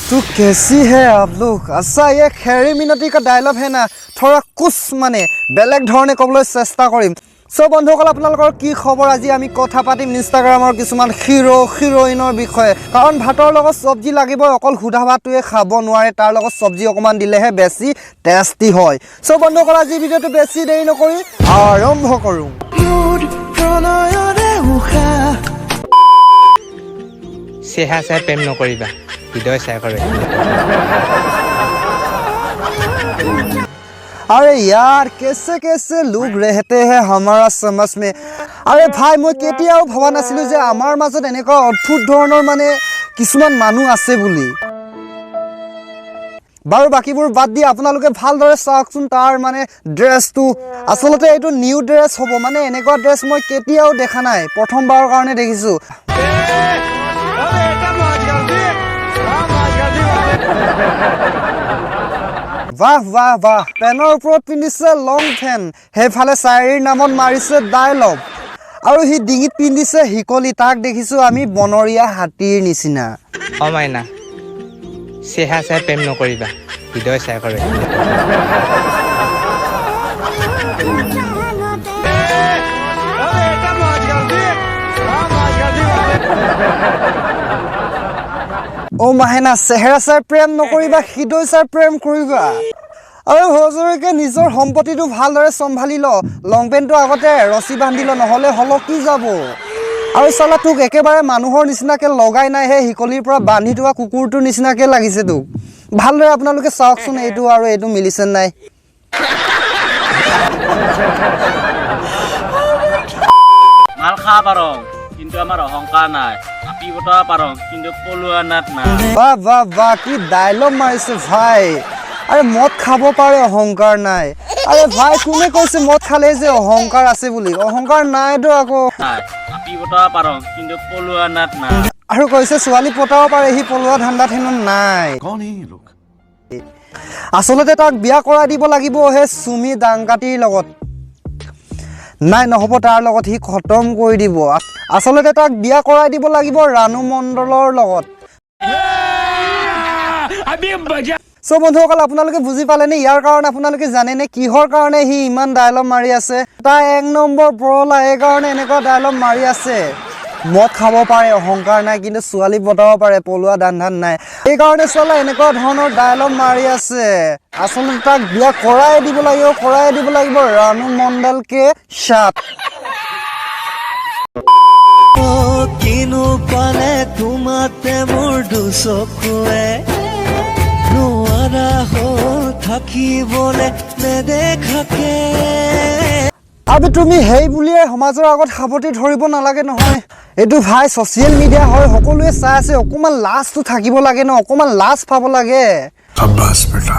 तो कैसी है आप लोग? अच्छा ये खेरी मिनटी का डायलॉग है ना थोड़ा कुछ माने बेलेग धरणे कबले चेष्टा करिम। सो बंधुসকল আপোনালোকৰ কি খবৰ? আজি আমি কথা পাতিম ইনষ্টাগ্ৰামৰ কিছুমান হিৰোইনৰ বিষয়ে। কাৰণ ভাতৰ লগত সবজি লাগিব, অকল সুধা ভাতটোৱে খাব নোৱাৰে, তাৰ লগত সবজি অকমান দিলেহে বেছি টেষ্টি হয়। সো বন্ধুসকল আজি ভিডিঅ'টো বেছি দেৰি নকৰি আৰম্ভ কৰোঁ। চেহা চাই প্ৰেম নকৰিবা, হৃদয় চাই কৰে। अरे यार कैसे कैसे लोग रहते हैं हमारा समाज में। अरे भाई मैं केতিয়াও ভবা নাছিলো যে আমাৰ মাজত এনেকুৱা অদ্ভুত ধৰণৰ মানে কিছুমান মানুহ আছে বুলি। বাৰু বাকিবোৰ বাদ দি আপোনালোকে ভালদৰে চাওকচোন তাৰ মানে ড্ৰেছটো। আচলতে এইটো নিউ ড্ৰেছ হ'ব, মানে এনেকুৱা ড্ৰেছ মই কেতিয়াও দেখা নাই, প্ৰথমবাৰৰ কাৰণে দেখিছো। वाह वाह वाह पेনৰ ওপৰত পিন্ধিছে লং ফেন, হেফালে চাইৰিৰ নামত মাৰিছে ডায়লগ, আৰু হি ডিঙিত পিন্ধিছে হিকলি। তাক দেখিছো আমি বনৰীয়া হাতীৰ নিচিনা। অমাইনা চেহা চাই প্ৰেম নকৰিবা, হৃদয় চাই কৰে। ओ মাহেনা চেহেৰা চাই প্ৰেম নকৰিবা, হৃদয় চাই প্ৰেম কৰিবা। আৰু হজৰিকে নিজৰ সম্পত্তিটো ভালদৰে চম্ভালি ল, লং পেণ্টটো আগতে ৰছী বান্ধি ল, নহ'লে হলকি যাব। আৰু চালা তোক একেবাৰে মানুহৰ নিচিনাকৈ লগাই নাই, সেই হিকলিৰ পৰা বান্ধি থোৱা কুকুৰটোৰ নিচিনাকৈ লাগিছে তোক। ভালদৰে আপোনালোকে চাওকচোন এইটো আৰু এইটো মিলিছে নাই। মাল খাব পাৰোঁ কিন্তু আমাৰ অহংকাৰ নাই, আপি বতৰা পাৰোঁ কিন্তু পলুৱা নাট নাই। বাহ বাহ বাহ কি ডায়লগ মাৰিছে ভাই। আৰে মদ খাব পাৰে অহংকাৰ নাই। আৰে ভাই কোনে কৈছে মদ খালে যে অহংকাৰ আছে বুলি? অহংকাৰ নাইতো আকৌ। আপি বতৰা পাৰোঁ কিন্তু পলুৱা নাট নাই। আৰু কৈছে ছোৱালী পতাব পাৰে, সি পলোৱা ধান্দাত হেনো নাই। আচলতে তাক বিয়া কৰাই দিব লাগিব হে চুমি ডাংকাটিৰ লগত। নাই নহ'ব, তাৰ লগত সি খতম কৰি দিব। আচলতে তাক বিয়া কৰাই দিব লাগিব ৰাণু মণ্ডলৰ লগত। সো বন্ধুসকল আপোনালোকে বুজি পালেনে? ইয়াৰ কাৰণে আপোনালোকে জানেনে কিহৰ কাৰণে সি ইমান ডায়লগ মাৰি আছে? তাৰ 1 নম্বৰ পৰলা এই কাৰণে এনেকুৱা ডায়লগ মাৰি আছে। মদ খাব পাৰে অহংকাৰ নাই, কিন্তু ছোৱালী পতাব পাৰে পলোৱা ধান্দাত নাই। এইকাৰণে চলা এনেকুৱা ধৰণৰ ডায়লগ মাৰি আছে। আচলতে তাক বিয়া কৰাই দিব লাগিব ৰাণু মণ্ডলকে সাথ। কিনো পালে তোমাতে মোৰ দুচকুৱে নোৱাৰা হ'ল থাকিবলে নেদেখাকে। আবে তুমি হেই বুলিয়ে সমাজৰ আগত সাৱটি ধৰিব নালাগে নহয়। এইটো ভাই ছ'চিয়েল মিডিয়া হয়, সকলোৱে চাই আছে, অকণমান লাজটো থাকিব লাগে ন, অকণমান লাজ পাব লাগে। शाबाश बेटा।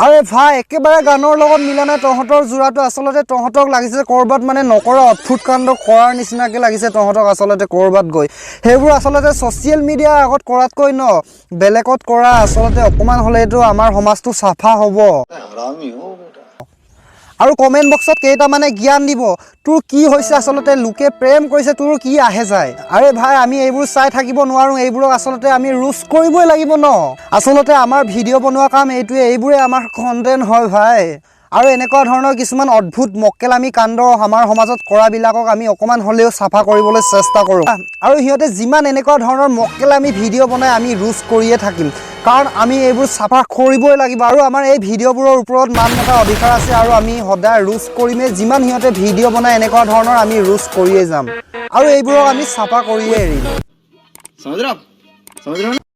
আৰে ভাই একেবাৰে গানৰ লগত মিলা নাই তহঁতৰ যোৰাটো। আচলতে তহঁতক লাগিছে ক'ৰবাত মানে নকৰা অদ্ভুত কাণ্ড কৰাৰ নিচিনাকৈ লাগিছে তহঁতক আচলতে ক'ৰবাত গৈ। সেইবোৰ আচলতে ছ'চিয়েল মিডিয়াৰ আগত কৰাতকৈ ন বেলেগত কৰা আচলতে অকণমান হ'লেতো আমাৰ সমাজটো চাফা হ'ব। আৰু কমেণ্ট বক্সত কেইটামানে জ্ঞান দিব, তোৰ কি হৈছে আচলতে, লোকে প্ৰেম কৰিছে, তোৰ কি আহে যায়। আৰে ভাই আমি এইবোৰ চাই থাকিব নোৱাৰোঁ, এইবোৰক আচলতে আমি ৰোষ্ট কৰিবই লাগিব ন। আচলতে আমাৰ ভিডিঅ' বনোৱা কাম এইটোৱে, এইবোৰে আমাৰ কণ্টেণ্ট হয় ভাই। আৰু এনেকুৱা ধৰণৰ কিছুমান অদ্ভুত মক্কেলামি কাণ্ড আমাৰ সমাজত কৰাবিলাকক আমি অকণমান হ'লেও চাফা কৰিবলৈ চেষ্টা কৰোঁ। আৰু সিহঁতে যিমান এনেকুৱা ধৰণৰ মক্কেলামি ভিডিঅ' বনাই আমি ৰোষ্ট কৰিয়ে থাকিম, কাৰণ আমি এইবোৰ চাফা কৰিবই লাগিব। আৰু আমাৰ এই ভিডিঅ'বোৰৰ ওপৰত মান মতা অধিকাৰ আছে, আৰু আমি সদায় ৰোষ্ট কৰিমেই। যিমান সিহঁতে ভিডিঅ' বনাই এনেকুৱা ধৰণৰ আমি ৰোষ্ট কৰিয়ে যাম, আৰু এইবোৰক আমি চাফা কৰিয়ে এৰিম।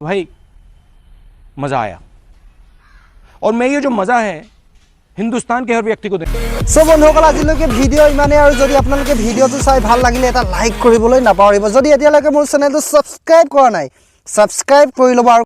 भाई मजा आया, और मैं ये जो मजा है हिंदुस्तान के हर व्यक्ति को दें। সো বন্ধুসকল আজিলৈকে ভিডিঅ' ইমানেই, আৰু যদি আপোনালোকে ভিডিঅ'টো চাই ভাল লাগিলে এটা লাইক কৰিবলৈ নাপাহৰিব। যদি এতিয়ালৈকে মোৰ চেনেলটো ছাবস্ক্ৰাইব কৰা নাই ছাবস্ক্ৰাইব কৰি ল'ব। আৰু